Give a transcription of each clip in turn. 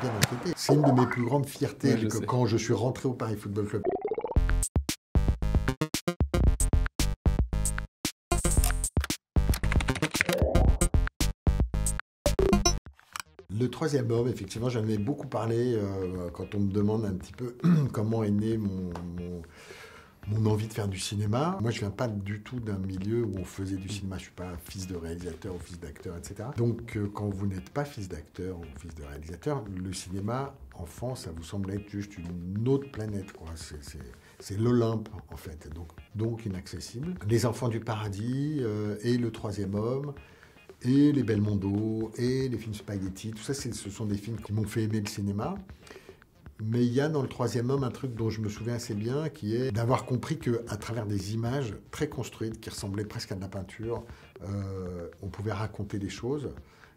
bien enquêté. C'est une de mes plus grandes fiertés Ouais, je sais. quand je suis rentré au Paris Football Club. Le troisième homme, effectivement, j'en ai beaucoup parlé quand on me demande un petit peu comment est né mon envie de faire du cinéma. Moi, je viens pas du tout d'un milieu où on faisait du cinéma. Je suis pas fils de réalisateur ou fils d'acteur, etc. Donc, quand vous n'êtes pas fils d'acteur ou fils de réalisateur, le cinéma, enfant, ça vous semble être juste une autre planète, quoi. C'est l'Olympe, en fait, donc inaccessible. Les Enfants du Paradis et Le Troisième Homme, et les Belmondo, et les films Spaghetti, tout ça, ce sont des films qui m'ont fait aimer le cinéma. Mais il y a dans Le Troisième Homme un truc dont je me souviens assez bien, qui est d'avoir compris qu'à travers des images très construites, qui ressemblaient presque à de la peinture, on pouvait raconter des choses.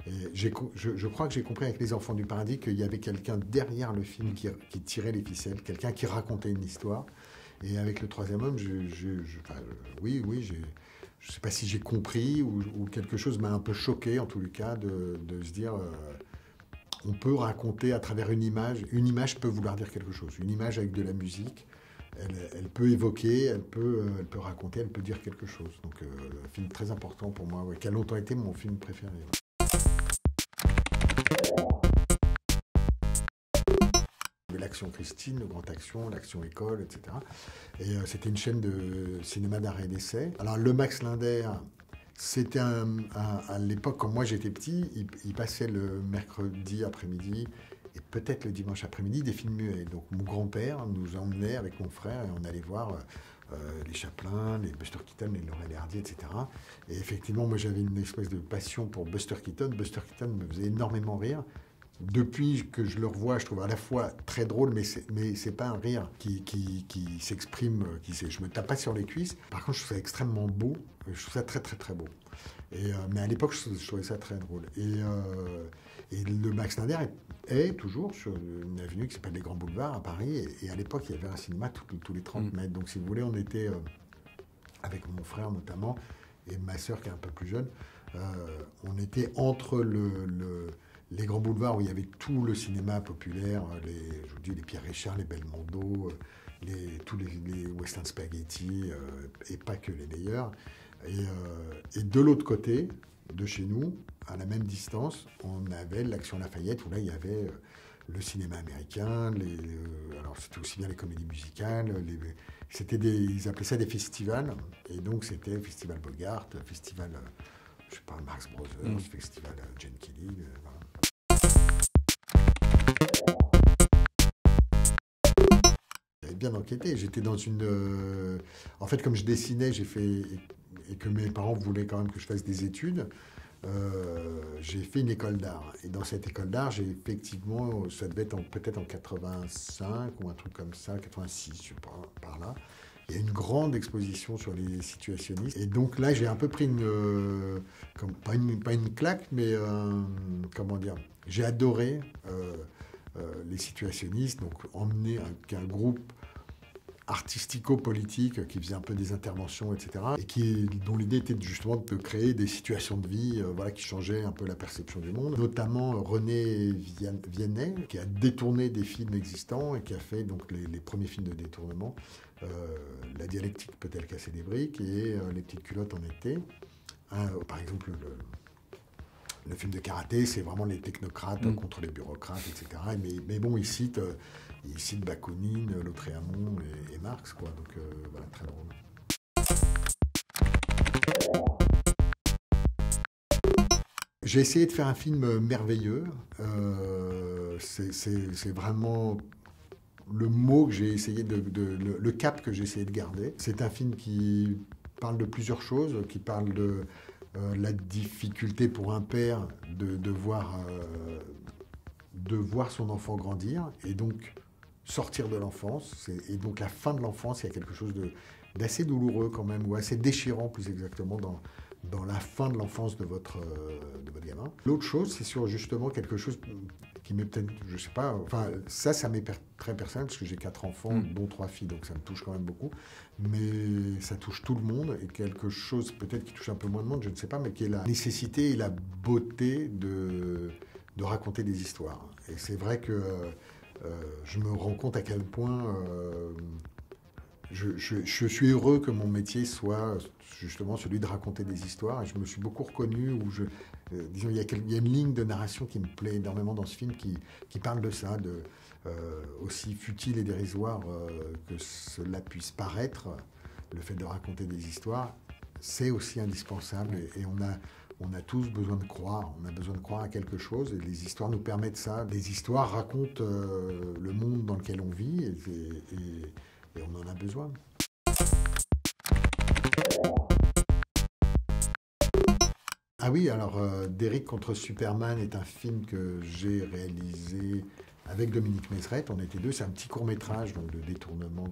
Et je crois que j'ai compris avec Les Enfants du Paradis qu'il y avait quelqu'un derrière le film qui tirait les ficelles, quelqu'un qui racontait une histoire. Et avec Le Troisième Homme, oui, je ne sais pas si j'ai compris ou quelque chose m'a un peu choqué, en tous les cas, de se dire on peut raconter à travers une image. Une image peut vouloir dire quelque chose. Une image avec de la musique, elle peut évoquer, elle peut raconter, elle peut dire quelque chose. Donc, un film très important pour moi, ouais, qui a longtemps été mon film préféré. Ouais. L'Action Christine, le Grand Action, l'Action École, etc. Et c'était une chaîne de cinéma d'arrêt et d'essai. Alors, le Max Linder, c'était à l'époque, quand moi j'étais petit, il passait le mercredi après-midi et peut-être le dimanche après-midi des films muets. Donc mon grand-père nous emmenait avec mon frère et on allait voir les Chaplin, les Buster Keaton, les Laurel et Hardy, etc. Et effectivement, moi j'avais une espèce de passion pour Buster Keaton. Buster Keaton me faisait énormément rire. Depuis que je le revois, je trouve à la fois très drôle, mais c'est pas un rire qui s'exprime, je me tape pas sur les cuisses. Par contre, je trouve ça extrêmement beau. Je trouve ça très, très, très beau. Mais à l'époque, je trouvais ça très drôle. Et le Max Linder est toujours sur une avenue qui s'appelle les Grands Boulevards à Paris. Et à l'époque, il y avait un cinéma tous les 30 mètres. Donc, si vous voulez, on était avec mon frère notamment et ma sœur qui est un peu plus jeune. On était entre les grands boulevards où il y avait tout le cinéma populaire, je vous dis, les Pierre Richard, les Belmondo, tous les Western Spaghetti, et pas que les meilleurs. Et de l'autre côté, de chez nous, à la même distance, on avait l'Action Lafayette, où là, il y avait le cinéma américain, alors c'était aussi bien les comédies musicales, ils appelaient ça des festivals, et donc c'était Festival Bogart, Festival, je sais pas, Marx Brothers, Festival Gene Kelly, voilà. J'avais bien enquêté. J'étais dans une. En fait, comme je dessinais, j'ai fait. Et que mes parents voulaient quand même que je fasse des études, j'ai fait une école d'art. Et dans cette école d'art, j'ai effectivement. Ça devait être peut-être en 85 ou un truc comme ça, 86, je sais pas, par là. Il y a une grande exposition sur les situationnistes. Et donc là, j'ai un peu pris pas une claque, mais comment dire. J'ai adoré les situationnistes, donc emmener un groupe artistico-politique qui faisait un peu des interventions, etc. Et dont l'idée était justement de créer des situations de vie voilà, qui changeaient un peu la perception du monde. Notamment René Viennet, qui a détourné des films existants et qui a fait donc les premiers films de détournement. La dialectique peut-elle casser des briques et Les petites culottes en été. Par exemple, le film de karaté, c'est vraiment les technocrates contre les bureaucrates, etc. Mais bon, il cite Bakounine, Lautréamont et Marx, quoi. Donc voilà, très drôle. J'ai essayé de faire un film merveilleux. C'est vraiment le mot que j'ai essayé le cap que j'ai essayé de garder. C'est un film qui parle de plusieurs choses, qui parle de la difficulté pour un père de voir son enfant grandir et donc sortir de l'enfance. Et donc la fin de l'enfance, il y a quelque chose d'assez douloureux quand même, ou assez déchirant plus exactement dans la fin de l'enfance de votre gamin. L'autre chose, c'est sur justement quelque chose qui m'est peut-être, je sais pas, enfin ça m'est très personnel parce que j'ai 4 enfants, dont 3 filles, donc ça me touche quand même beaucoup. Mais ça touche tout le monde et quelque chose peut-être qui touche un peu moins de monde, je ne sais pas, mais qui est la nécessité et la beauté de raconter des histoires. Et c'est vrai que je me rends compte à quel point je suis heureux que mon métier soit justement celui de raconter des histoires. Et je me suis beaucoup reconnu, disons, il y a une ligne de narration qui me plaît énormément dans ce film qui parle de ça, aussi futile et dérisoire que cela puisse paraître, le fait de raconter des histoires, c'est aussi indispensable. Et on a tous besoin de croire. On a besoin de croire à quelque chose et les histoires nous permettent ça. Les histoires racontent le monde dans lequel on vit et on en a besoin. Ah oui, alors Derrick contre Superman est un film que j'ai réalisé avec Dominique Mézeret. On était deux, c'est un petit court-métrage donc de détournement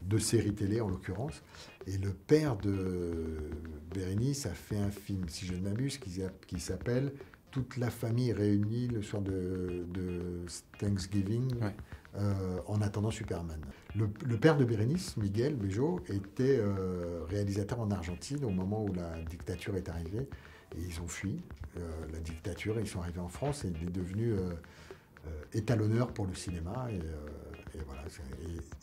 de séries télé en l'occurrence. Et le père de Bérénice a fait un film, si je ne m'abuse, qui s'appelle Toute la famille réunie le soir de Thanksgiving. Ouais. En attendant Superman. Le père de Bérénice, Miguel Bejo, était réalisateur en Argentine au moment où la dictature est arrivée. Et ils ont fui la dictature et ils sont arrivés en France et il est devenu étalonneur pour le cinéma. Et voilà,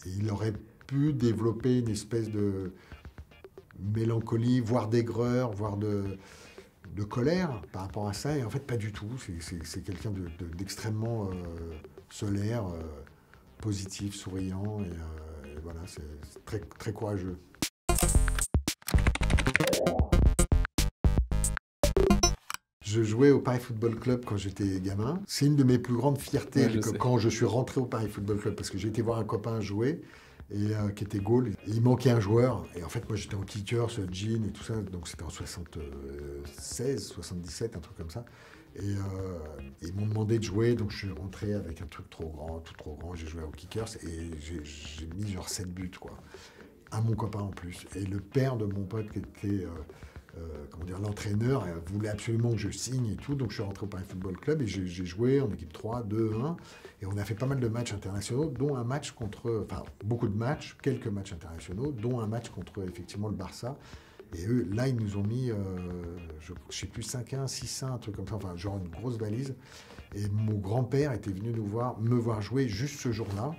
et il aurait pu développer une espèce de mélancolie, voire d'aigreur, voire de colère par rapport à ça. Et en fait, pas du tout. C'est quelqu'un d'extrêmement solaire, positif, souriant. Et voilà, c'est très, très courageux. Je jouais au Paris Football Club quand j'étais gamin. C'est une de mes plus grandes fiertés quand je suis rentré au Paris Football Club, parce que j'ai été voir un copain jouer, qui était Gaulle. Il manquait un joueur. Et en fait, moi, j'étais en kicker, ce jean et tout ça. Donc, c'était en 76, 77, un truc comme ça. Et ils m'ont demandé de jouer. Donc, je suis rentré avec un truc trop grand. J'ai joué au kickers et j'ai mis genre 7 buts, quoi. À mon copain en plus. Et le père de mon pote qui était... l'entraîneur voulait absolument que je signe et tout, donc je suis rentré au Paris Football Club et j'ai joué en équipe 3, 2, 1, et on a fait pas mal de matchs internationaux, dont un match beaucoup de matchs, quelques matchs internationaux, dont un match contre effectivement le Barça. Et eux, là, ils nous ont mis, je sais plus, 5-1, 6-1, un truc comme ça, enfin, genre une grosse valise. Et mon grand-père était venu me voir jouer juste ce jour-là.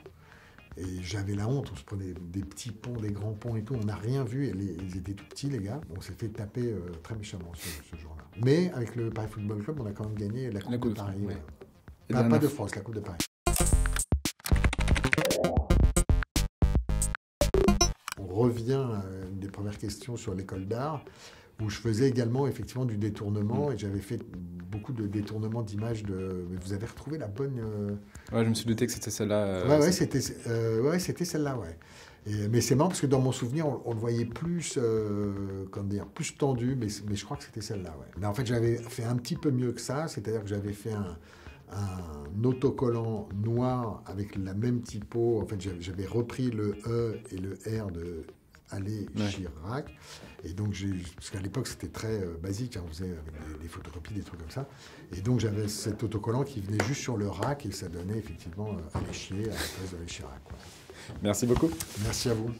Et j'avais la honte, on se prenait des petits ponts, des grands ponts et tout, on n'a rien vu, ils étaient tout petits les gars. On s'est fait taper très méchamment ce jour-là. Mais avec le Paris Football Club, on a quand même gagné la Coupe de Paris. Ouais. Pas de France, la Coupe de Paris. On revient à une des premières questions sur l'école d'art, où je faisais également effectivement du détournement, et j'avais fait beaucoup de détournements d'images Mais vous avez retrouvé la bonne... Ouais, je me suis douté que c'était celle-là. C'était celle-là, ouais. Mais c'est marrant parce que dans mon souvenir, on le voyait plus, plus tendu, mais je crois que c'était celle-là, ouais. Mais en fait, j'avais fait un petit peu mieux que ça, c'est-à-dire que j'avais fait un autocollant noir avec la même typo. En fait, j'avais repris le E et le R de Allé Chirac. Et donc, parce qu'à l'époque, c'était très basique, hein, on faisait avec des photocopies, des trucs comme ça. Et donc, j'avais cet autocollant qui venait juste sur le rack et ça donnait effectivement Allé Chier à la place d'Allé Chirac, quoi. Merci beaucoup. Merci à vous.